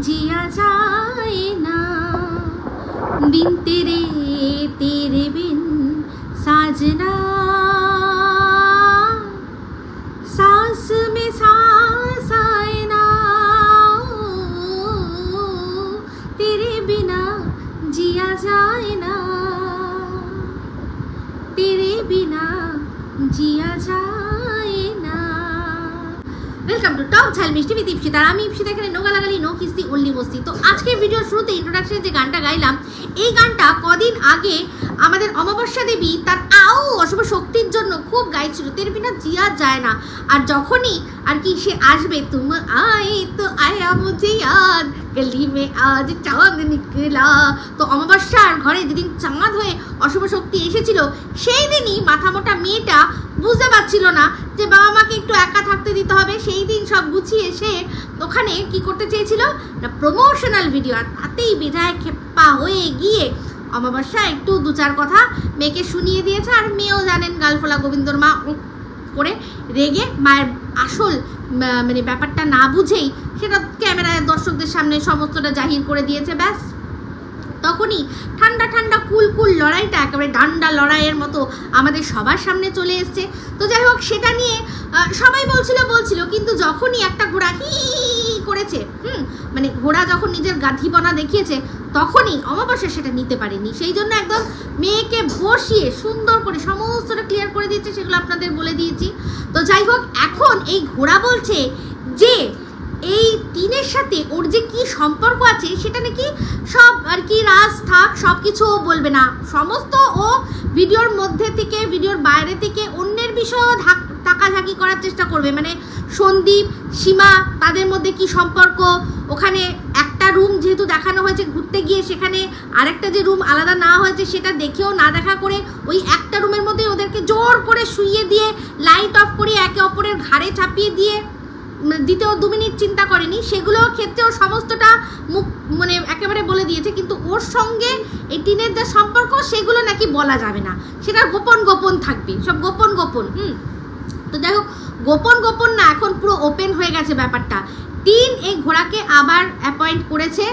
जिया जाए ना, बिन तेरे तेरे बिन साजना, सांस में सांस आए ना, तेरे बिना जिया जाए ना, तेरे बिना जिया जाए ना। वेलकम टू टॉप झाल मिष्टी विद इप्सिता। আমি ইপসিতা, এখানে নো গালাগালি নো কিস্তি ওনলি মস্তি। তো আজকে ভিডিওর শুরুতে ইন্ট্রোডাকশনে যে গানটা গাইলাম, এই গানটা কদিন আগে আমাদের অমাবস্যা দেবী তার অশুভ শক্তির জন্য খুব গাইছিল, তেরে বিনা জিয়া যায় না। আর যখনই আর কি সে আসবে, তুম আয়ে তো আয়া মুঝে ইয়াদ গলি মে আজ চাঁদ নিকলা, তো অমাবস্যার ঘরে যেদিন চাঁদ হয়ে অশুভ শক্তি এসেছিল, সেই দিনই মাথা মোটা মেয়েটা বুঝতে পারছিল না যে বাবা মাকে একটু একা থাকতে দিতে হবে। সেই দিন সব গুছিয়ে সে ওখানে কি করতে চেয়েছিল না, প্রমোশনাল ভিডিও। আর তাতেই বেজায় খেপ্পা হয়ে গিয়ে অমাবস্যা একটু দু চার কথা মেয়েকে শুনিয়ে দিয়েছে। আর মেয়েও জানেন গালফোলা গোবিন্দর মা করে রেগে মায়ের আসল মানে ব্যাপারটা না বুঝেই সেটা ক্যামেরায় দর্শকদের সামনে সমস্তটা জাহির করে দিয়েছে। ব্যাস তখনই ঠান্ডা ঠান্ডা কুল কুল লড়াইটা একেবারে ডান্ডা লড়াইয়ের মতো আমাদের সবার সামনে চলে এসছে। তো যাই হোক, সেটা নিয়ে সবাই বলছিল, কিন্তু যখনই একটা ঘোড়া হি করেছে, মানে ঘোড়া যখন নিজের গাধীপনা দেখিয়েছে, তখনই অমাবস্যা সেটা নিতে পারেনি। সেই জন্য একদম মেয়েকে বসিয়ে সুন্দর করে সমস্তটা ক্লিয়ার করে দিয়েছে, সেগুলো আপনাদের বলে দিয়েছি। তো যাই হোক, এখন এই ঘোড়া বলছে যে এই টিনের সাথে ওর যে কি সম্পর্ক আছে সেটা নাকি সব আর কি রাজ থাক, সব কিছু ও বলবে না, সমস্ত ও ভিডিওর মধ্যে থেকে ভিডিওর বাইরে থেকে অন্যের বিষয়েও তাকাঝাকি করার চেষ্টা করবে। মানে সন্দীপ সীমা তাদের মধ্যে কি সম্পর্ক, ওখানে একটা রুম যেহেতু দেখানো হয়েছে ঘুরতে গিয়ে, সেখানে আরেকটা যে রুম আলাদা না হয়েছে সেটা দেখেও না দেখা করে ওই একটা রুমের মধ্যে ওদেরকে জোর করে শুইয়ে দিয়ে লাইট অফ করে একে অপরের ঘাড়ে চাপিয়ে দিয়ে দিতেও 2 মিনিট চিন্তা করেনি, সেগুলো ক্ষেত্রেও সমস্তটা মুখ মানে একেবারে বলে দিয়েছে। কিন্তু ওর সঙ্গে এই টিনের যে সম্পর্ক সেগুলো নাকি বলা যাবে না, সেটা গোপন গোপন থাকবে, সব গোপন গোপন। তো যাই হোক, গোপন না, এখন পুরো ওপেন হয়ে গেছে ব্যাপারটা। টিন এই ঘোড়াকে আবার অ্যাপয়েন্ট করেছে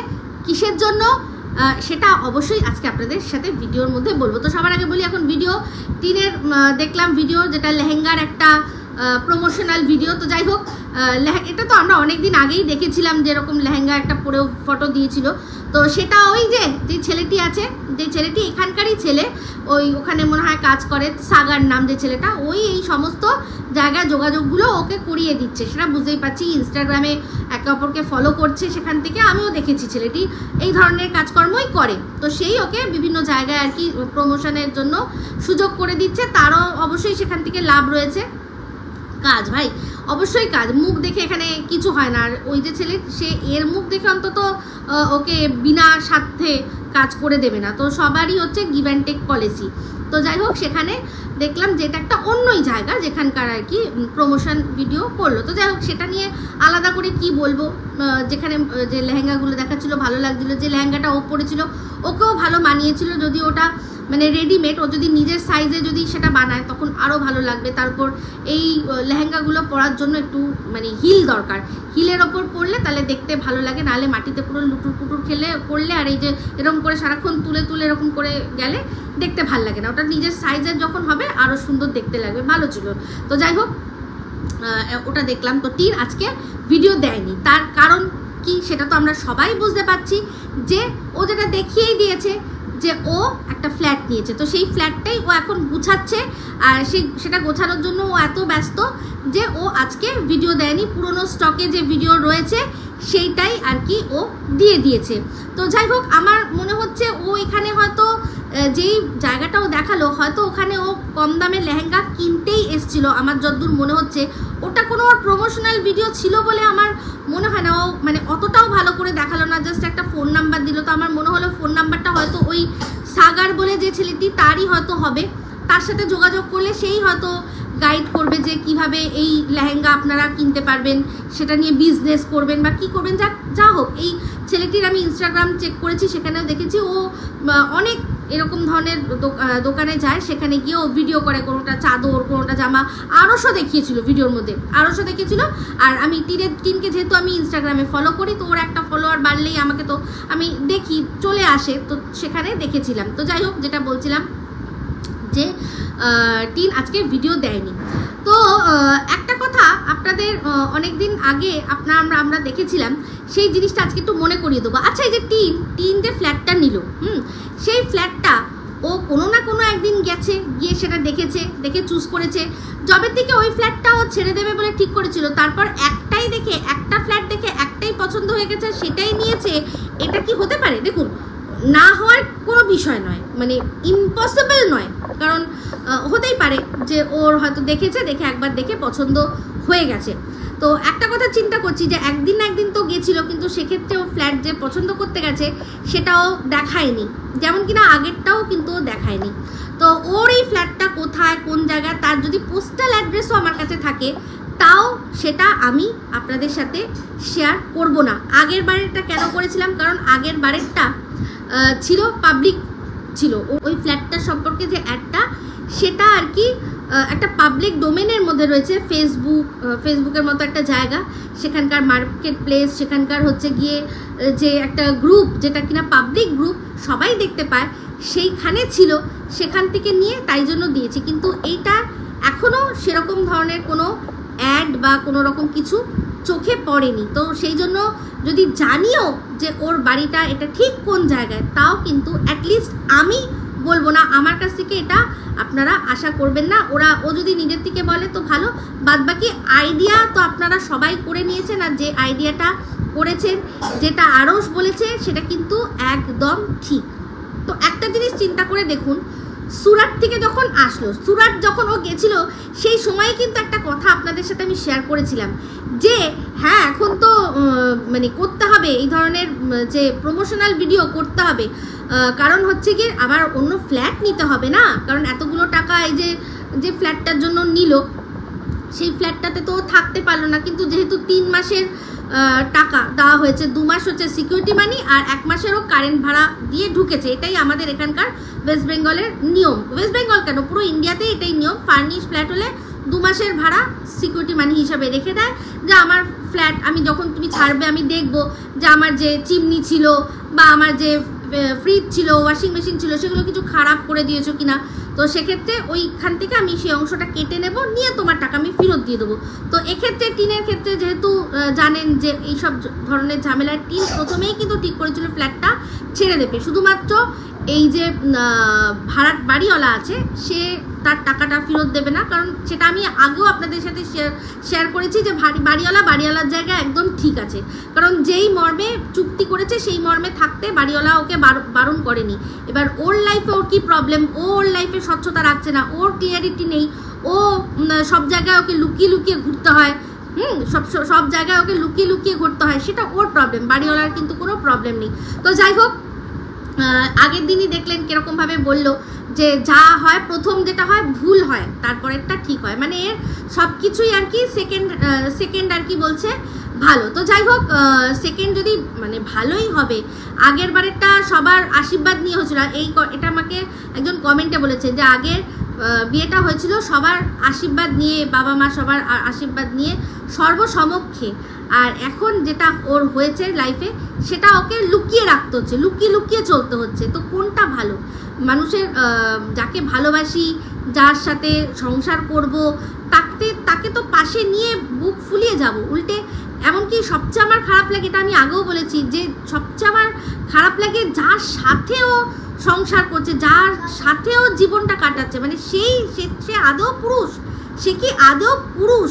কিসের জন্য, সেটা অবশ্যই আজকে আপনাদের সাথে ভিডিওর মধ্যে বলবো। তো সবার আগে বলি, এখন ভিডিও টিনের দেখলাম ভিডিও, যেটা লেহেঙ্গার একটা প্রমোশনাল ভিডিও। তো যাই হোক, এটা তো আমরা অনেক দিন আগেই দেখেছিলাম, যেরকম লেহেঙ্গা একটা পরেও ফটো দিয়েছিল। তো সেটা ওই যে ছেলেটি আছে, যে ছেলেটি এখানকারই ছেলে, ওখানে মনে হয় কাজ করে, সাগার নাম যে ছেলেটা, এই সমস্ত জায়গায় যোগাযোগগুলো ওকে করিয়ে দিচ্ছে। সেটা বুঝতেই পারছি, ইনস্টাগ্রামে একে অপরকে ফলো করছে, সেখান থেকে আমিও দেখেছি ছেলেটি এই ধরনের কাজকর্মই করে। তো সেই ওকে বিভিন্ন জায়গায় আর কি প্রমোশনের জন্য সুযোগ করে দিচ্ছে, তারও অবশ্যই সেখান থেকে লাভ রয়েছে। কাজ ভাই, অবশ্যই কাজ, মুখ দেখে এখানে কিছু হয় না। আর ওই যে ছেলে, সে এর মুখ দেখে অন্তত ওকে বিনা স্বার্থে কাজ করে দেবে না। তো সবারই হচ্ছে গিভ অ্যান্ড টেক পলিসি। তো যাই হোক, সেখানে দেখলাম যে এটা একটা অন্যই জায়গা যেখানকার আর কি প্রমোশন ভিডিও করলো। তো যাই হোক, সেটা নিয়ে আলাদা করে কি বলবো, যেখানে যে লেহেঙ্গাগুলো দেখাচ্ছিলো ভালো লাগছিলো, যে লেহেঙ্গাটা ও পরেছিল ওকেও ভালো মানিয়েছিল, যদি ওটা মানে রেডিমেড, ও যদি নিজের সাইজে যদি সেটা বানায় তখন আরও ভালো লাগবে। তারপর এই লেহেঙ্গাগুলো পরার জন্য একটু মানে হিল দরকার, হিলের ওপর পরলে তাহলে দেখতে ভালো লাগে, নাহলে মাটিতে পুরো লুটুর পুটুর করলে আর এই যে এরকম করে সারাক্ষণ তুলে এরকম করে গেলে দেখতে ভালো লাগে না। ওটা নিজের সাইজের যখন হবে আরও সুন্দর দেখতে লাগবে, ভালো ছিল। তো যাই হোক, ওটা দেখলাম। তো টিন আজকে ভিডিও দেয়নি, তার কারণ কি সেটা তো আমরা সবাই বুঝতে পারছি, যে ও যেটা দেখিয়েই দিয়েছে যে ও একটা ফ্ল্যাট নিয়েছে। তো সেই ফ্ল্যাটটাই ও এখন গুছাচ্ছে, আর সেটা গোছানোর জন্য ও এত ব্যস্ত যে ও আজকে ভিডিও দেয়নি। পুরনো স্টকে যে ভিডিও রয়েছে সেইটাই আর কি ও দিয়ে দিয়েছে। তো যাই হোক, আমার মনে হচ্ছে ও এখানে হয়তো যেই জায়গাটাও দেখালো, হয়তো ওখানে ও কম দামে লেহেঙ্গা কিনতেই এসছিল, আমার যতদূর মনে হচ্ছে। ওটা কোনো ওর প্রমোশনাল ভিডিও ছিল বলে আমার মনে হয় না। ও মানে অতটাও ভালো করে দেখালো না, জাস্ট একটা ফোন নাম্বার দিল। তো আমার মনে হলো ফোন নাম্বারটা হয়তো ওই সাগার বলে যে ছেলেটি, তারই হয়তো হবে। তার সাথে যোগাযোগ করলে সেই হয়তো গাইড করবে যে কিভাবে এই লেহেঙ্গা আপনারা কিনতে পারবেন, সেটা নিয়ে বিজনেস করবেন বা কি করবেন। যা হোক, এই ছেলেটির আমি ইনস্টাগ্রাম চেক করেছি, সেখানেও দেখেছি ও অনেক এরকম ধরনের দোকানে যায়, সেখানে গিয়েও ভিডিও করে, কোনোটা চাদর, কোনোটা জামা, আড়শো দেখিয়েছিল ভিডিওর মধ্যে, আড়শো দেখিয়েছিল। আর আমি টিনকে যেহেতু আমি ইনস্টাগ্রামে ফলো করি, তো ওর একটা ফলোয়ার বাড়লেই আমাকে তো আমি দেখি, চলে আসে, তো সেখানে দেখেছিলাম। তো যাই হোক, যেটা বলছিলাম যে টিন আজকে ভিডিও দেয়নি। তো একটা কথা আপনাদের অনেক দিন আগে আমরা দেখেছিলাম, সেই জিনিসটা আজকে একটু মনে করিয়ে দেবো। আচ্ছা, এই যে টিন যে ফ্ল্যাটটা নিল, সেই ফ্ল্যাটটা ও কোনো না কোনো একদিন গেছে, গিয়ে সেটা দেখে চুজ করেছে। জবের থেকে ওই ফ্ল্যাটটা ও ছেড়ে দেবে বলে ঠিক করেছিল, তারপর একটা ফ্ল্যাট দেখে একটাই পছন্দ হয়ে গেছে, সেটাই নিয়েছে। এটা কি হতে পারে? দেখুন, না হওয়ার কোনো বিষয় নয়, মানে ইম্পসিবল নয়, কারণ হতেই পারে যে ওর হয়তো দেখে একবার দেখে পছন্দ হয়ে গেছে। তো একটা কথা চিন্তা করছি যে একদিন না একদিন তো গেছিল, কিন্তু সেক্ষেত্রে ও ফ্ল্যাট যে পছন্দ করতে গেছে সেটাও দেখায়নি, যেমন কিনা আগেরটাও কিন্তু দেখায়নি। তো ওর এই ফ্ল্যাটটা কোথায়, কোন জায়গায়, তার যদি পোস্টাল অ্যাড্রেসও আমার কাছে থাকে, তাও সেটা আমি আপনাদের সাথে শেয়ার করব না। আগের বারেরটা কেন করেছিলাম? কারণ আগের বারেরটা ছিল পাবলিক ছিল, ওই ফ্ল্যাটটার সম্পর্কে যে অ্যাডটা, সেটা আর কি একটা পাবলিক ডোমেনের মধ্যে রয়েছে। ফেসবুকের মতো একটা জায়গা, সেখানকার মার্কেট প্লেস, সেখানকার হচ্ছে গিয়ে যে একটা গ্রুপ, যেটা কিনা পাবলিক গ্রুপ, সবাই দেখতে পায়, সেইখানে ছিল, সেখান থেকে নিয়ে তাই জন্য দিয়েছি। কিন্তু এইটা এখনও সেরকম ধরনের কোনো অ্যাড বা কোনো রকম কিছু চোখে পড়েনি। তো সেই জন্য যদি জানিও যে ওর বাড়িটা এটা ঠিক কোন জায়গায়, তাও কিন্তু অ্যাটলিস্ট আমি বলবো না, আমার কাছ থেকে এটা আপনারা আশা করবেন না। ও যদি নিজের থেকে বলে তো ভালো, বাদবাকি আইডিয়া তো আপনারা সবাই করে নিয়েছেন। আর যে আইডিয়াটা করেছেন, যেটা আরশ বলেছে, সেটা কিন্তু একদম ঠিক। তো একটা জিনিস চিন্তা করে দেখুন, সুরাট থেকে যখন আসলো, সুরাট যখন ও গেছিলো, সেই সময়ে কিন্তু একটা কথা আপনাদের সাথে আমি শেয়ার করেছিলাম যে হ্যাঁ, এখন তো মানে করতে হবে এই ধরনের যে প্রমোশনাল ভিডিও করতে হবে, কারণ হচ্ছে কি আবার অন্য ফ্ল্যাট নিতে হবে না, কারণ এতগুলো টাকা এই যে ফ্ল্যাটটার জন্য নিল, সেই ফ্ল্যাটটাতে তো থাকতে পারলো না। কিন্তু যেহেতু 3 মাসের টাকা দেওয়া হয়েছে, 2 মাস হচ্ছে সিকিউরিটি মানি, আর 1 মাসেরও কারেন্ট ভাড়া দিয়ে ঢুকেছে। এটাই আমাদের এখানকার ওয়েস্ট বেঙ্গলের নিয়ম। ওয়েস্ট বেঙ্গল কেন, পুরো ইন্ডিয়াতেই এটাই নিয়ম। ফার্নিশ ফ্ল্যাট হলে 2 মাসের ভাড়া সিকিউরিটি মানি হিসাবে রেখে দেয়, যে আমার ফ্ল্যাট আমি যখন তুমি ছাড়বে, আমি দেখব যে আমার যে চিমনি ছিল বা আমার যে ফ্রিজ ছিল, ওয়াশিং মেশিন ছিল, সেগুলো কিছু খারাপ করে দিয়েছো কিনা। তো সেক্ষেত্রে ওইখান থেকে আমি সেই অংশটা কেটে নেব, নিয়ে তোমার টাকা আমি ফেরত দিয়ে দেবো। তো এক্ষেত্রে টিনের ক্ষেত্রে যেহেতু জানেন যে এইসব ধরনের ঝামেলার, টিন প্রথমেই কিন্তু ঠিক করেছিল ফ্ল্যাটটা ছেড়ে দেবে, শুধুমাত্র এই যে বাড়িওয়ালা আছে, সে তার টাকাটা ফেরত দেবে না। কারণ সেটা আমি আগেও আপনাদের সাথে শেয়ার করেছি যে বাড়িওয়ালার জায়গা একদম ঠিক আছে, কারণ যেই মর্মে চুক্তি করেছে সেই মর্মে থাকতে বাড়িওয়ালা ওকে বারণ করেনি। এবার ওর লাইফে ওর কী প্রবলেম, ওর লাইফে স্বচ্ছতা রাখছে না, ওর ক্লিয়ারিটি নেই, ও সব জায়গায় ওকে লুকিয়ে ঘুরতে হয়, সব জায়গায় ওকে লুকিয়ে ঘুরতে হয়, সেটা ওর প্রবলেম, বাড়িওয়ালার কিন্তু কোনো প্রবলেম নেই। তো যাই হোক, আগের দিনই দেখলেন কিরকমভাবে বললো যে যা হয়, প্রথম যেটা হয় ভুল হয়, তারপরেরটা ঠিক হয়, মানে এর সব কিছুই আর কি সেকেন্ড আর কি বলছে ভালো। তো যাই হোক, সেকেন্ড যদি মানে ভালোই হবে, আগের বারেরটা সবার আশীর্বাদ নিয়ে হয়েছিল। এটা আমাকে একজন কমেন্টে বলেছে যে আগের বিয়েটা হয়েছিল সবার আশীর্বাদ নিয়ে, বাবা মা সবার আশীর্বাদ নিয়ে সর্বসমক্ষে, আর এখন যেটা ওর হয়েছে লাইফে, সেটা ওকে লুকিয়ে রাখতে হচ্ছে, লুকিয়ে চলতে হচ্ছে। তো কোনটা ভালো? মানুষের যাকে ভালোবাসি, যার সাথে সংসার করব, তাকে তো পাশে নিয়ে বুক ফুলিয়ে যাব। উল্টে এমনকি সবচেয়ে আমার খারাপ লাগে, এটা আমি আগেও বলেছি, যে সবচেয়ে আমার খারাপ লাগে যার সাথেও সংসার করছে, যার সাথেও জীবনটা কাটাচ্ছে, মানে সে আদৌ পুরুষ? সে কি আদৌ পুরুষ?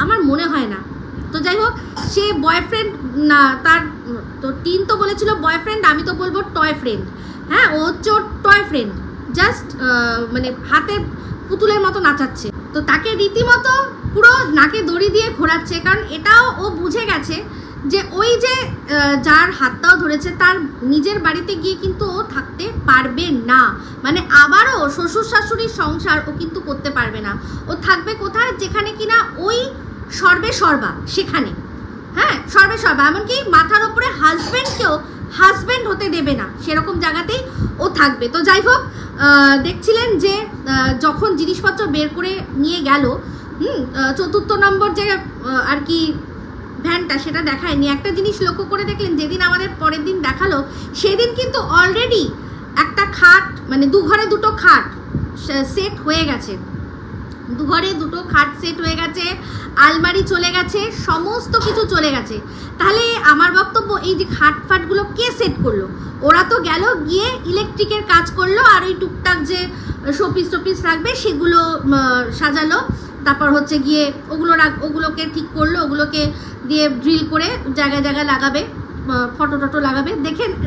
আমার মনে হয় না। তো যাই হোক, সে বয়ফ্রেন্ড না, তার তো টিন তো বলেছিল বয়ফ্রেন্ড, আমি তো বলবো টয় ফ্রেন্ড। হ্যাঁ, ও হচ্ছে ওর টয় ফ্রেন্ড, জাস্ট মানে হাতে পুতুলের মতো নাচাচ্ছে। তো তাকে রীতিমতো পুরো নাকে দড়ি দিয়ে ঘোরাচ্ছে, কারণ এটাও ও বুঝে গেছে যে ওই যে যার হাতটাও ধরেছে, তার নিজের বাড়িতে গিয়ে কিন্তু ও থাকতে পারবে না, মানে আবারও শ্বশুর শাশুড়ির সংসার ও কিন্তু করতে পারবে না। ও থাকবে কোথায়? যেখানে কিনা ওই সর্বা সেখানে, হ্যাঁ সর্বা, এমনকি মাথার ওপরে হাজব্যান্ড হতে দেবে না, সেরকম জায়গাতেই ও থাকবে। তো যাই হোক, দেখছিলেন যে যখন জিনিসপত্র বের করে নিয়ে গেল, 4 নম্বর যে আর কি ভ্যানটা, সেটা দেখায়নি। একটা জিনিস লক্ষ্য করে দেখলেন, যেদিন আমাদের পরের দিন দেখালো সেদিন কিন্তু অলরেডি একটা খাট, মানে 2 ঘরে 2টো খাট সেট হয়ে গেছে, 2 ঘরে 2টো খাট সেট হয়ে গেছে, আলমারি চলে গেছে, সমস্ত কিছু চলে গেছে। তাহলে আমার বক্তব্য, এই যে খাট ফাটগুলো কে সেট করলো? ওরা তো গেল গিয়ে ইলেকট্রিকের কাজ করলো, আর ওই টুকটাক যে শোপিস টোপিস রাখবে সেগুলো সাজালো, তারপর হচ্ছে গিয়ে ওগুলোকে ঠিক করলো, ওগুলোকে দিয়ে ড্রিল করে জায়গায় জায়গায় লাগাবে, ফটো টটো লাগাবে।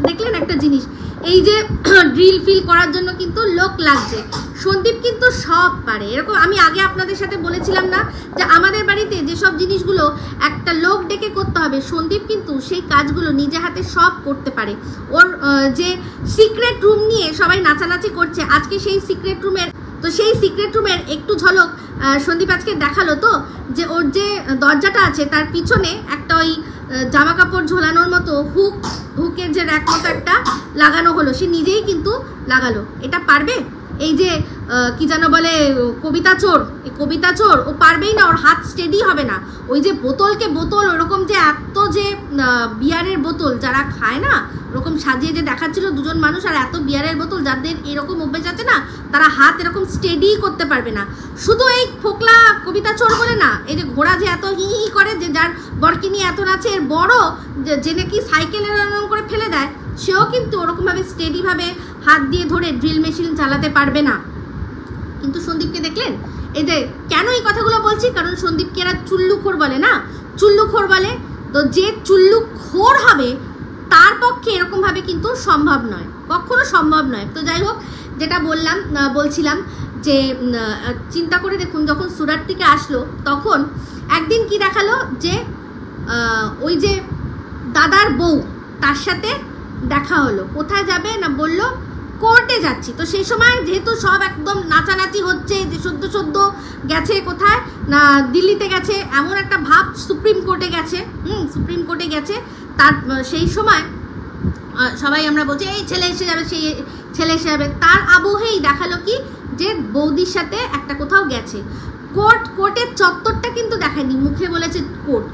দেখলেন একটা জিনিস, এই যে ড্রিল ফিল করার জন্য কিন্তু লোক লাগছে। সন্দীপ কিন্তু সব পারে। এরকম আমি আগে আপনাদের সাথে বলেছিলাম না যে আমাদের বাড়িতে যেসব জিনিসগুলো একটা লোক ডেকে করতে হবে, সন্দীপ কিন্তু সেই কাজগুলো নিজে হাতে সব করতে পারে। ওর যে সিক্রেট রুম নিয়ে সবাই নাচানাচি করছে, আজকে সেই সিক্রেট রুমের একটু ঝলক সন্দীপ আজকে দেখালো। তো যে ওর যে দরজাটা আছে তার পিছনে একটা ওই জামা কাপড় ঝোলানোর মতো হুকের যে র্যাক মতো একটা লাগানো হলো, সে নিজেই কিন্তু লাগালো। এটা পারবে? এই যে কি যেন বলে কবিতা চোর, ও পারবেই না, ওর হাত স্টেডি হবে না। ওই যে বোতলকে বোতল, ওরকম যে এত যে বিয়ারের বোতল যারা খায় না, ওরকম সাজিয়ে যে দেখাচ্ছিল 2জন মানুষ, আর এত বিয়ারের বোতল যাদের এরকম অভ্যেস আছে না, তারা হাত এরকম স্টেডি করতে পারবে না। শুধু এই ফোকলা কবিতা চোর বলে না, এই যে ঘোড়া যে এত হি হি করে, যে যার বরকে নিয়ে এত নাচে, এর বড় যে নাকি সাইকেলের এরকম করে ফেলে দেয়, সেও কিন্তু ওরকমভাবে স্টেডিভাবে হাত দিয়ে ধরে ড্রিল মেশিন চালাতে পারবে না। কিন্তু সন্দীপকে দেখলেন, এই যে কেন এই কথাগুলো বলছি, কারণ সন্দীপকে এরা চুল্লুখোর বলে না, চুল্লুখোর বলে। তো যে চুল্লুখোর হবে তার পক্ষে এরকমভাবে কিন্তু সম্ভব নয়, কখনো সম্ভব নয়। তো যাই হোক, যেটা বলছিলাম যে চিন্তা করে দেখুন, যখন সুরাট থেকে আসলো তখন একদিন কি দেখালো, যে ওই যে দাদার বউ, তার সাথে দেখা হলো। কোথায় যাবে না, বলল কোর্টে যাচ্ছি। তো সেই সময় যেহেতু সব একদম নাচানাচি হচ্ছে, যে সদ্য গেছে কোথায় না দিল্লিতে গেছে, এমন একটা ভাব, সুপ্রিম কোর্টে গেছে। তার সেই সময় সবাই আমরা বলছি এই ছেলে এসে যাবে, সেই ছেলে এসে যাবে, তার আবহেই দেখালো কি, যে বৌদির সাথে একটা কোথাও গেছে। কোর্টের চত্বরটা কিন্তু দেখায়নি, মুখে বলেছে কোর্ট।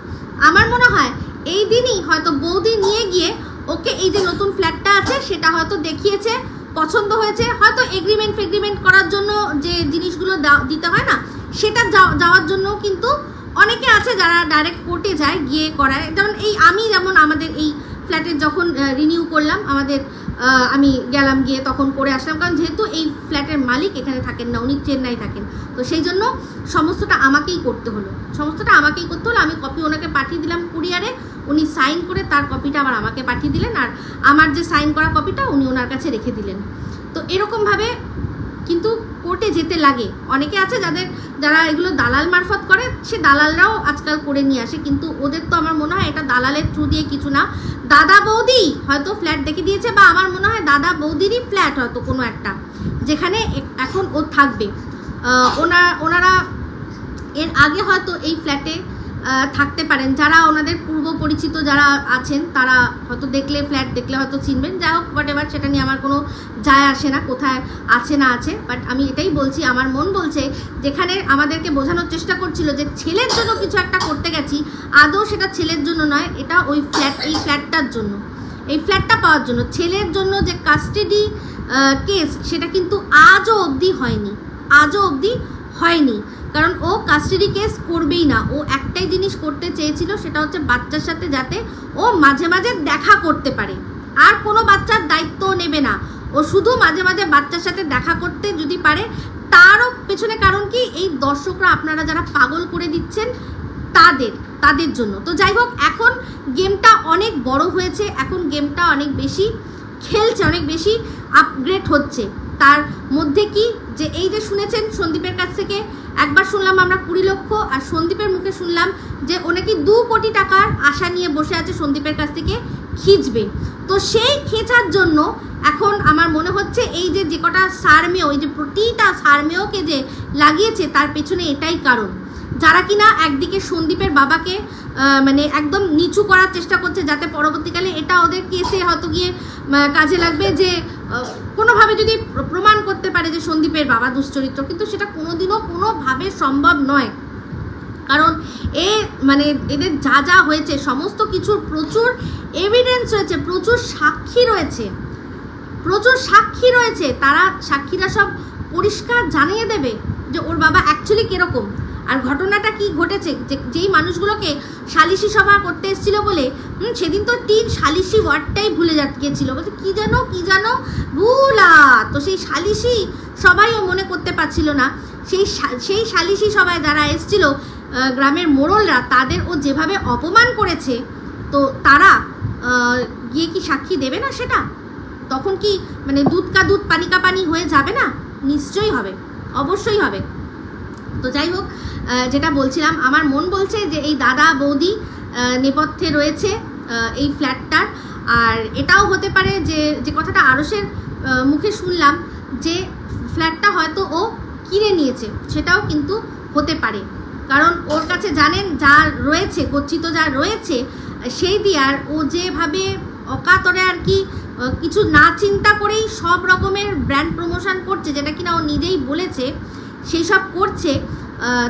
আমার মনে হয় এই দিনই হয়তো বৌদি নিয়ে গিয়ে ওকে এই যে নতুন ফ্ল্যাটটা আছে সেটা হয়তো দেখিয়েছে, পছন্দ হয়েছে, হয়তো এগ্রিমেন্ট করার জন্য যে জিনিসগুলো দিতে হয় না, সেটা যাওয়ার জন্য কিন্তু অনেকে আছে যারা ডাইরেক্ট কোর্টে যায়, গিয়ে করায়। যেমন আমাদের এই ফ্ল্যাটের যখন রিনিউ করলাম, আমি গেলাম, গিয়ে তখন করে আসলাম, কারণ যেহেতু এই ফ্ল্যাটের মালিক এখানে থাকেন না, উনি চেন্নাই থাকেন। তো সেই জন্য সমস্তটা আমাকেই করতে হলো। আমি কপি ওনাকে পাঠিয়ে দিলাম কুরিয়ারে, উনি সাইন করে তার কপিটা আবার আমাকে পাঠিয়ে দিলেন, আর আমার যে সাইন করা কপিটা উনি ওনার কাছে রেখে দিলেন। তো এরকমভাবে কিন্তু কোর্টে যেতে লাগে। অনেকে আছে যারা এগুলো দালাল মারফত করে, সে দালালরাও আজকাল করে নিয়ে আসে, কিন্তু ওদের তো আমার মনে হয় এটা দালালের থ্রু দিয়ে কিছু না। দাদা বৌদি হয়তো ফ্ল্যাট দেখে দিয়েছে, বা আমার মনে হয় দাদা বৌদিরই ফ্ল্যাট হয়তো কোনো একটা, যেখানে এখন ও থাকবে। ওনারা এর আগে হয়তো এই ফ্ল্যাটে থাকতে পারেন, যারা ওনাদের পূর্ব পরিচিত যারা আছেন তারা হয়তো ফ্ল্যাট দেখলে হয়তো চিনবেন। যাই হোক, হোয়াটএভার, সেটা নিয়ে আমার কোনো যায় আসে না কোথায় আছে না আছে। বাট আমি এটাই বলছি, আমার মন বলছে, যেখানে আমাদেরকে বোঝানোর চেষ্টা করছিল যে ছেলের জন্য কিছু একটা করতে গেছি, আদৌ সেটা ছেলের জন্য নয়, এটা এই ফ্ল্যাটটার জন্য, এই ফ্ল্যাটটা পাওয়ার জন্য। ছেলের জন্য যে কাস্টাডি কেস, সেটা কিন্তু আজও অবধি হয়নি, কারণ ও কাস্টাডি কেস করবেই না। ও একটাই জিনিস করতে চেয়েছিল, সেটা হচ্ছে বাচ্চার সাথে যাতে ও মাঝে মাঝে দেখা করতে পারে, আর কোনো বাচ্চার দায়িত্ব নেবে না। ও শুধু মাঝে মাঝে বাচ্চার সাথে দেখা করতে যদি পারে, তারও পেছনে কারণ কি, এই দর্শকরা আপনারা যারা পাগল করে দিচ্ছেন তাদের জন্য। তো যাই হোক, এখন গেমটা অনেক বড় হয়েছে, এখন গেমটা অনেক বেশি খেলছে, অনেক বেশি আপগ্রেড হচ্ছে। তার মধ্যে কি, যে এই যে শুনেছেন সন্দীপের কাছ থেকে একবার শুনলাম আমরা 20 লক্ষ, আর সন্দীপের মুখে শুনলাম যে ও নাকি 2 কোটি টাকার আশা নিয়ে বসে আছে, সন্দীপের কাছ থেকে খিঁচবে। তো সেই খেঁচার জন্য এখন আমার মনে হচ্ছে এই যে কটা সারমেয়, এই যে প্রতিটা সারমেয়কে যে লাগিয়েছে, তার পেছনে এটাই কারণ, যারা কিনা একদিকে সন্দীপের বাবাকে মানে একদম নিচু করার চেষ্টা করছে, যাতে পরবর্তীকালে এটা ওদের কেসে হয়তো গিয়ে কাজে লাগবে, যে কোনোভাবে যদি প্রমাণ করতে পারে যে সন্দীপের বাবা দুশ্চরিত্র, কিন্তু সেটা কোনোদিনও কোনোভাবে সম্ভব নয়। কারণ মানে এদের যা যা হয়েছে সমস্ত কিছুর প্রচুর এভিডেন্স রয়েছে, প্রচুর সাক্ষী রয়েছে। তারা সাক্ষীরা সব পরিষ্কার জানিয়ে দেবে যে ওর বাবা অ্যাকচুয়ালি কিরকম, আর ঘটনাটা কি ঘটেছে। যেই মানুষগুলোকে সালিশি সভা করতে এসেছিল বলে সেদিন তো টিন সালিশি ওয়ার্ডটাই ভুলে গিয়েছিল, বলতে কি জানো ভুলা, তো সেই সালিশি সবাইও মনে করতে পারছিল না। সেই সালিশি সভায় যারা এসেছিল গ্রামের মোড়লরা, তাদের ও যেভাবে অপমান করেছে, তো তারা গিয়ে কি সাক্ষী দেবে না? সেটা তখন কি মানে দুধ কা দুধ পানি কা পানি হয়ে যাবে না? নিশ্চয়ই হবে, অবশ্যই হবে। তো যাই হোক, যেটা বলছিলাম, আমার মন বলছে যে এই দাদা বৌদি নেপথ্যে রয়েছে এই ফ্ল্যাটটার। আর এটাও হতে পারে যে কথাটা আরশের মুখে শুনলাম, যে ফ্ল্যাটটা হয়তো ও কিনে নিয়েছে, সেটাও কিন্তু হতে পারে। কারণ ওর কাছে জানেন যা রয়েছে, গচ্ছিত যা রয়েছে, সেই দিয়ে আর ও যেভাবে অকাতরে আর কি কিছু না চিন্তা করেই সব রকমের ব্র্যান্ড প্রমোশন করছে, যেটা কিনা ও নিজেই বলেছে, সেই সব করছে,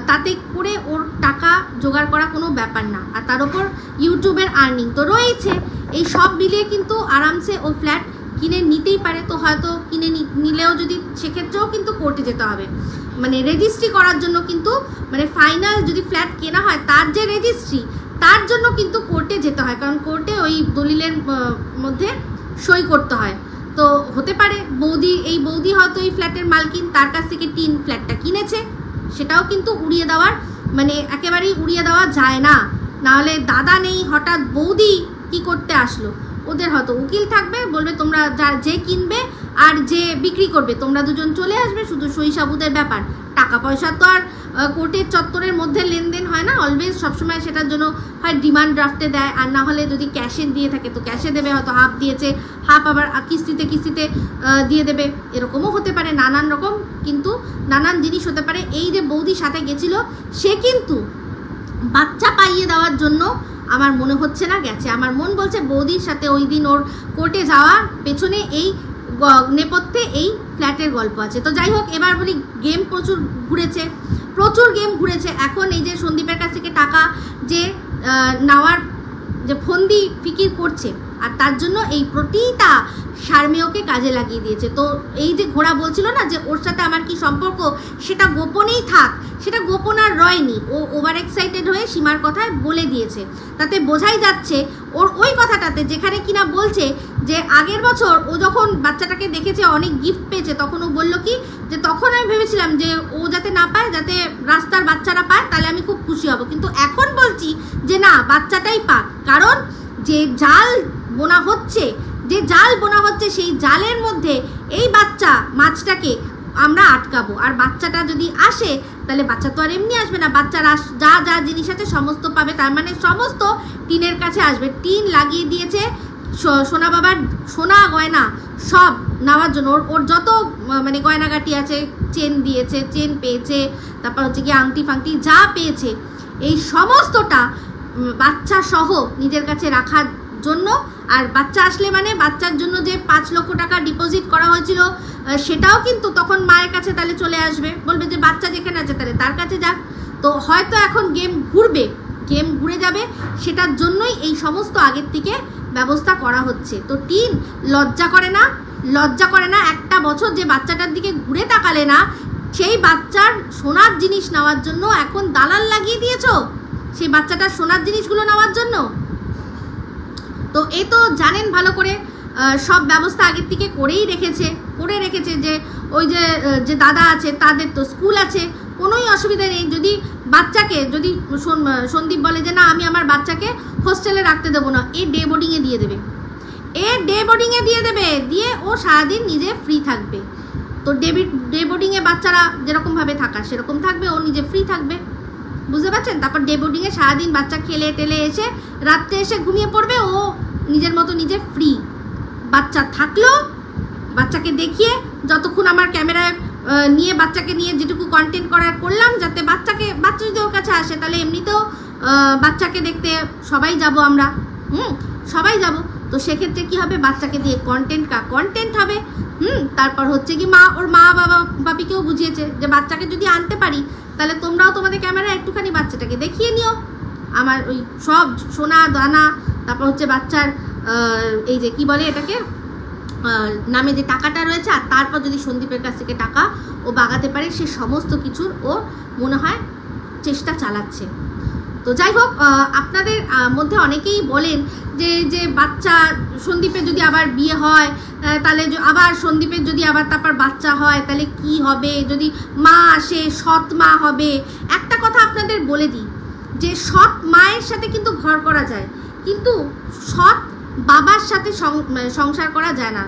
তাতে করে ওর টাকা জোগাড় করা কোনো ব্যাপার না। আর তার উপর ইউটিউবের আর্নিং তো রয়েছে, এই সব মিলিয়ে কিন্তু আরামসে ও ফ্ল্যাট কিনে নিতেই পারে। তো হয়তো কিনে নিলেও যদি সেক্ষেত্রেও কিন্তু কোর্টে যেতে হবে, মানে রেজিস্ট্রি করার জন্য কিন্তু, মানে ফাইনাল যদি ফ্ল্যাট কেনা হয় তার যে রেজিস্ট্রি, তার জন্য কিন্তু কোর্টে যেতে হয়। কারণ কোর্টে ওই দলিলের মধ্যে সই করতে হয়। তো হতে পারে এই বৌদি হয়তো এই ফ্ল্যাটের মালকিন, তার কাছ থেকে টিন ফ্ল্যাটটা কিনেছে, সেটাও কিন্তু উড়িয়ে দেওয়ার মানে একেবারেই উড়িয়ে দেওয়া যায় না। নাহলে দাদা নেই, হঠাৎ বৌদি কি করতে আসলো? ওদের হয়তো উকিল থাকবে, বলবে তোমরা যে কিনবে আর যে বিক্রি করবে তোমরা দুজন চলে আসবে, শুধু সই সাবুতের ব্যাপার। টাকা পয়সা তো আর কোর্টের চত্বরের মধ্যে লেনদেন হয় না অলওয়েজ, সবসময় সেটার জন্য হয় ডিমান্ড ড্রাফটে দেয়, আর না হলে যদি ক্যাশে দিয়ে থাকে তো ক্যাশে দেবে, হয়তো হাফ দিয়েছে, হাফ আবার কিস্তিতে দিয়ে দেবে, এরকমও হতে পারে। নানান রকম কিন্তু নানান জিনিস হতে পারে। এই যে বৌদির সাথে গেছিল, সে কিন্তু বাচ্চা পাইয়ে দেওয়ার জন্য আমার মনে হচ্ছে না গেছে। আমার মন বলছে বৌদির সাথে ওই দিন ওর কোর্টে যাওয়ার পেছনে এই নেপথ্যে এই ফ্ল্যাটের গল্প আছে। তো যাই হোক, এবার বলি, গেম প্রচুর ঘুরেছে। এখন এই যে সন্দীপের কাছ থেকে টাকা যে নেওয়ার যে ফন্দি ফিকির করছে, আর তার জন্য এই প্রতিটা শারমেয়কে কাজে লাগিয়ে দিয়েছে। তো এই যে ঘোড়া বলছিল না যে ওর সাথে আমার কি সম্পর্ক, সেটা গোপনেই থাক, সেটা গোপন আর রয়নি, ও ওভার এক্সাইটেড হয়ে সীমার কথায় বলে দিয়েছে। তাতে বোঝাই যাচ্ছে ওর ওই কথাটাতে, যেখানে কিনা বলছে যে আগের বছর ও যখন বাচ্চাটাকে দেখেছে, অনেক গিফট পেয়েছে, তখন ও বললো কি যে তখন আমি ভেবেছিলাম যে ও যাতে না পায়, যাতে রাস্তার বাচ্চারা পায়, তাহলে আমি খুব খুশি হব। কিন্তু এখন বলছি যে না, বাচ্চাটাই পাক। কারণ যে জাল বোনা হচ্ছে, সেই জালের মধ্যে এই মাছটাকে আমরা আটকাবো। আর বাচ্চাটা যদি আসে, তাহলে বাচ্চা তো আর এমনি আসবে না, বাচ্চার যা যা জিনিস আছে সমস্ত পাবে, তার মানে সমস্ত টিনের কাছে আসবে। টিন লাগিয়ে দিয়েছে সোনা বাবার সোনা গয়না সব নেওয়ার জন্য। ওর যত মানে গয়নাগাটি আছে, চেন দিয়েছে, চেন পেয়েছে, তারপর হচ্ছে কি আংটি ফাংটি যা পেয়েছে, এই সমস্তটা বাচ্চা সহ নিজের কাছে রাখার জন্য। আর বাচ্চা আসলে মানে বাচ্চার জন্য যে 5 লক্ষ টাকা ডিপোজিট করা হয়েছিল, সেটাও কিন্তু তখন মায়ের কাছে তাহলে চলে আসবে, বলবে যে বাচ্চা যেখানে আছে তাহলে তার কাছে যাক। তো হয়তো এখন গেম ঘুরে যাবে, সেটার জন্যই এই সমস্ত আগের থেকে ব্যবস্থা করা হচ্ছে। তো টিন লজ্জা করে না একটা বছর যে বাচ্চাটার দিকে ঘুরে তাকালে না, সেই বাচ্চার সোনার জিনিস নেওয়ার জন্য এখন দালাল লাগিয়ে দিয়েছো, সেই বাচ্চাটার সোনার জিনিসগুলো নেওয়ার জন্য। তো এ তো জানেন ভালো করে, সব ব্যবস্থা আগের থেকে করে রেখেছে যে ওই যে দাদা আছে তাদের তো স্কুল আছে, কোনোই অসুবিধা নেই। যদি বাচ্চাকে যদি সন্দীপ বলে যে না আমি আমার বাচ্চাকে হোস্টেলে রাখতে দেবো না, ডে বোর্ডিংয়ে দিয়ে দেবে, দিয়ে ও সারাদিন নিজে ফ্রি থাকবে। তো ডে বোর্ডিংয়ে বাচ্চারা যেরকমভাবে থাকা সেরকম থাকবে, ও নিজে ফ্রি থাকবে, বুঝতে পারছেন? তারপর ডে বোর্ডিংয়ে সারাদিন বাচ্চা খেলে টেলে এসে রাত্রে এসে ঘুমিয়ে পড়বে, ও নিজের মতো নিজে ফ্রি। বাচ্চা থাকলো, বাচ্চাকে দেখিয়ে যতক্ষণ আমার ক্যামেরায় নিয়ে বাচ্চাকে নিয়ে যেটুকু কন্টেন্ট করলাম, যাতে বাচ্চা যদি ওর কাছে আসে, তাহলে এমনিতেও বাচ্চাকে দেখতে সবাই যাব আমরা, সবাই যাব। তো সেক্ষেত্রে কি হবে, বাচ্চাকে দিয়ে কন্টেন্ট হবে। তারপর হচ্ছে কি ওর মা বাপিকেও বুঝিয়েছে যে বাচ্চাকে যদি আনতে পারি তাহলে তোমরাও তোমাদের ক্যামেরা একটুখানি বাচ্চাটাকে দেখিয়ে নিও, আমার ওই সব সোনা দানা, তারপর হচ্ছে বাচ্চার এই যে কি বলে এটাকে নামে যে টাকাটা রয়েছে, আর তারপর যদি সন্দীপের কাছ থেকে টাকা ও বাগাতে পারে, সে সমস্ত কিছুর ও মনে হয় চেষ্টা চালাচ্ছে। তো যাই হোক, আপনাদের মধ্যে অনেকেই বলেন যে বাচ্চা সন্দীপের যদি আবার বিয়ে হয় তাহলে আবার সন্দীপের যদি আবার তারপর বাচ্চা হয় তাহলে কি হবে, যদি মা আসে সৎ মা হবে। একটা কথা আপনাদের বলে দিই যে সৎ মায়ের সাথে কিন্তু ঘর করা যায়, কিন্তু সৎ বাবার সাথে সংসার করা যায় না,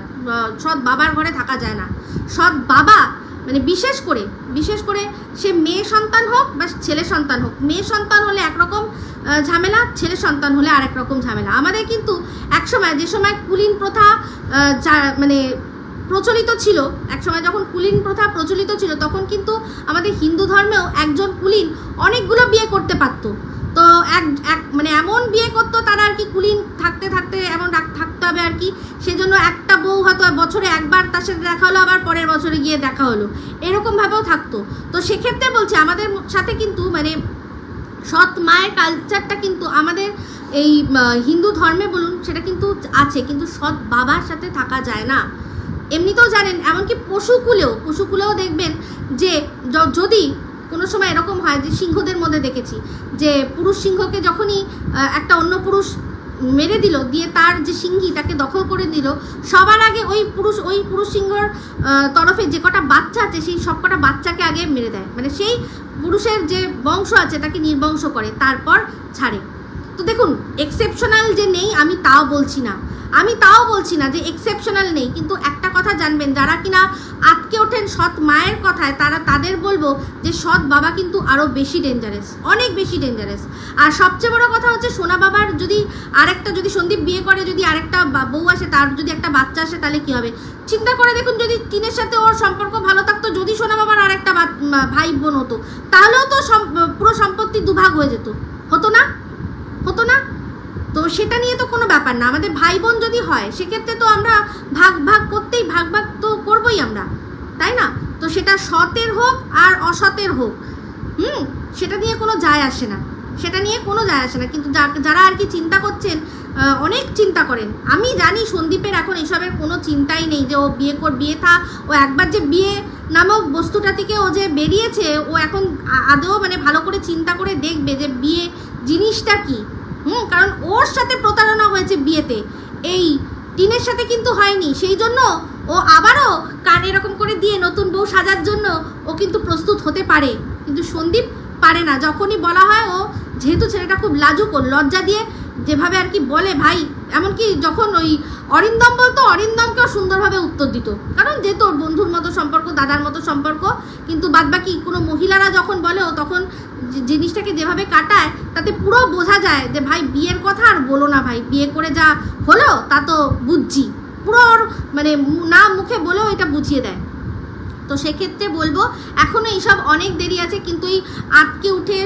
সৎ বাবার ঘরে থাকা যায় না। সৎ বাবা মানে বিশেষ করে সে মেয়ে সন্তান হোক বা ছেলে সন্তান হোক, মেয়ে সন্তান হলে একরকম ঝামেলা, ছেলে সন্তান হলে আরেক রকম ঝামেলা। আমাদের কিন্তু একসময় যে সময় কুলীন প্রথা মানে প্রচলিত ছিল, একসময় যখন কুলীন প্রথা প্রচলিত ছিল তখন কিন্তু আমাদের হিন্দু ধর্মেও একজন কুলীন অনেকগুলো বিয়ে করতে পারতো। তো মানে এমন বিয়ে করতো তারা আর কি, কুলীন থাকতে এমন থাকতে হবে আর কি, সেজন্য একটা বউ হয়তো বছরে একবার তার সাথে দেখা হলো, আবার পরের বছরে গিয়ে দেখা হলো, এরকমভাবেও থাকতো। তো সেক্ষেত্রে বলছি আমাদের সাথে কিন্তু মানে সৎ মায়ের কালচারটা কিন্তু আমাদের এই হিন্দু ধর্মে বলুন সেটা কিন্তু আছে, কিন্তু সৎ বাবার সাথে থাকা যায় না। এমনিতেও জানেন, এমনকি পশুকুলেও দেখবেন যে যদি কোনো সময় এরকম হয় যে সিংহদের মধ্যে দেখেছি যে পুরুষ সিংহকে যখনই একটা অন্য পুরুষ মেরে দিল, দিয়ে তার যে সিংহী তাকে দখল করে দিল, সবার আগে ওই পুরুষ সিংহর তরফে যে কটা বাচ্চা আছে সেই সব কটা বাচ্চাকে আগে মেরে দেয়, মানে সেই পুরুষের যে বংশ আছে তাকে নির্বংশ করে, তারপর ছাড়ে। তো দেখুন, এক্সেপশনাল যে নেই আমি তাও বলছি না যে এক্সেপশনাল নেই, কিন্তু একটা কথা জানবেন, যারা কিনা আটকে ওঠেন সৎ মায়ের কথায় তাদের বলবো যে সৎ বাবা কিন্তু আরও বেশি ডেঞ্জারাস, অনেক বেশি ডেঞ্জারাস। আর সবচেয়ে বড় কথা হচ্ছে সোনা বাবার যদি সন্দীপ বিয়ে করে, যদি আরেকটা বউ আসে, তার যদি একটা বাচ্চা আসে, তাহলে কি হবে চিন্তা করে দেখুন। যদি টিনের সাথে ওর সম্পর্ক ভালো থাকতো, যদি সোনা বাবার আরেকটা ভাই বোন হতো, তাহলেও তো পুরো সম্পত্তি দুভাগ হয়ে যেত, হতো না? তো সেটা নিয়ে তো কোনো ব্যাপার না। আমাদের ভাই বোন যদি হয় সেক্ষেত্রে তো আমরা ভাগ তো করবোই আমরা, তাই না? তো সেটা সতের হোক আর অসতের হোক, সেটা নিয়ে কোনো যায় আসে না, কিন্তু যারা আর কি চিন্তা করছেন, অনেক চিন্তা করেন। আমি জানি সন্দীপের এখন এসবের কোনো চিন্তাই নেই যে ও বিয়ে থা, ও একবার যে বিয়ে নামক বস্তুটা থেকে ও যে বেরিয়েছে, ও এখন আদৌ মানে ভালো করে চিন্তা করে দেখবে যে বিয়ে জিনিসটা কি। কারণ ওর সাথে প্রতারণা হয়েছে বিয়েতে, এই টিনের সাথে কিন্তু হয়নি, সেই জন্য ও আবারও কান এরকম করে দিয়ে নতুন বউ সাজার জন্য ও কিন্তু প্রস্তুত হতে পারে, কিন্তু সন্দীপ পারে না। যখনই বলা হয়, ও যেহেতু ছেলেটা খুব লাজুক, ও লজ্জা দিয়ে যেভাবে আর কি বলে ভাই, এমনকি যখন ওই অরিন্দম বলতো, অরিন্দমকেও সুন্দরভাবে উত্তর দিত, কারণ যেহেতু ওর বন্ধুর মতো সম্পর্ক, দাদার মতো সম্পর্ক। কিন্তু বাদবাকি কোনো মহিলারা যখন বলে, ও তখন জিনিসটাকে যেভাবে কাটায় তাতে পুরো বোঝা যায় যে ভাই বিয়ের কথা আর বলো না ভাই, বিয়ে করে যা হলো তা তো বুঝছি, পুরো মানে না মুখে বলেও এটা বুঝিয়ে দেয়। তো সেক্ষেত্রে বলবো এখনও এইসব অনেক দেরি আছে, কিন্তু এই আটকে উঠে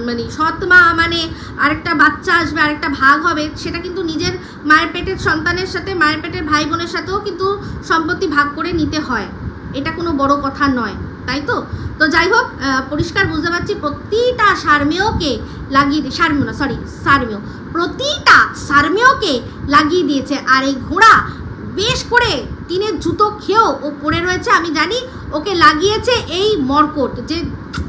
মানে সৎ মা মানে আরেকটা বাচ্চা আসবে, আরেকটা ভাগ হবে, সেটা কিন্তু নিজের মায়ের পেটের সন্তানের সাথে, মায়ের পেটের ভাই বোনের সাথেও কিন্তু সম্পত্তি ভাগ করে নিতে হয়, এটা কোনো বড় কথা নয়, তাই তো? তো যাই হোক, পরিষ্কার বুঝতে পারছি প্রতিটা সারমেয়কে লাগিয়ে দিয়েছে। আর এই ঘোড়া বেশ করে টিনের জুতো খেয়েও ও পড়ে রয়েছে, আমি জানি ওকে লাগিয়েছে এই মর্কট, যে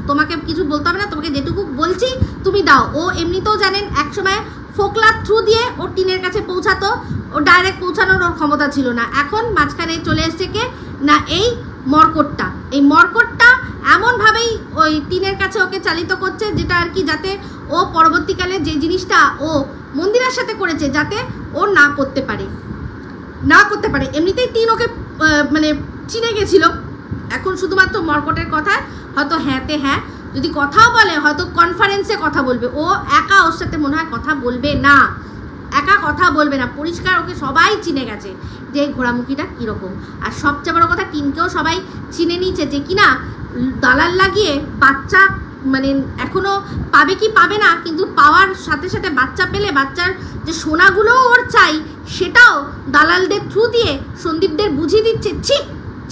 তোমাকে কিছু বলতে হবে না, তোমাকে যেটুকু বলছি তুমি দাও। ও এমনিতেও জানেন একসময় ফোকলার থ্রু দিয়ে ওর টিনের কাছে পৌঁছাতো, ও ডাইরেক্ট পৌঁছানোর ওর ক্ষমতা ছিল না, এখন মাঝখানে চলে এসছে কে না এই মর্কটটা এমনভাবেই ওই টিনের কাছে ওকে চালিত করছে, যেটা আর কি যাতে ও পরবর্তীকালে যে জিনিসটা ও মন্দিরের সাথে করেছে যাতে ও না করতে পারে। এমনিতেই টিন ওকে মানে চিনে গেছিল, এখন শুধুমাত্র মর্কটের কথায় হয়তো হ্যাঁতে হ্যাঁ, যদি কথাও বলে হয়তো কনফারেন্সে কথা বলবে, ও একা ওর সাথে মনে হয় কথা বলবে না, পরিষ্কার ওকে সবাই চিনে গেছে যে ঘোড়ামুখীটা কীরকম। আর সবচেয়ে বড় কথা, টিনকেও সবাই চিনে নিয়েছে যে কিনা দালাল লাগিয়ে বাচ্চা মানে এখনো পাবে কি পাবে না, কিন্তু পাওয়ার সাথে সাথে বাচ্চা পেলে বাচ্চার যে সোনাগুলোও ওর চাই সেটাও দালালদের থ্রু দিয়ে সন্দীপদের বুঝিয়ে দিচ্ছে। ছি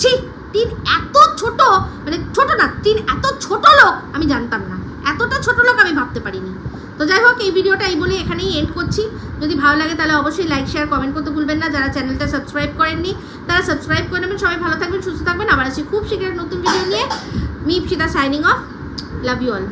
ছি, টিন এত ছোট, মানে ছোট না, টিন এত ছোট লোক আমি জানতাম না, এতটা ছোট লোক আমি ভাবতে পারিনি। তো যাই হোক, এই ভিডিওটা এই বলে এখানেই এন্ড করছি। যদি ভালো লাগে তাহলে অবশ্যই লাইক শেয়ার কমেন্ট করতে ভুলবেন না। যারা চ্যানেলটা সাবস্ক্রাইব করেননি তারা সাবস্ক্রাইব করে নেবেন। সবাই ভালো থাকবেন, সুস্থ থাকবেন। আবার আসছি খুব শীঘ্র নতুন ভিডিও নিয়ে। Me Ipsita signing off. Love you all.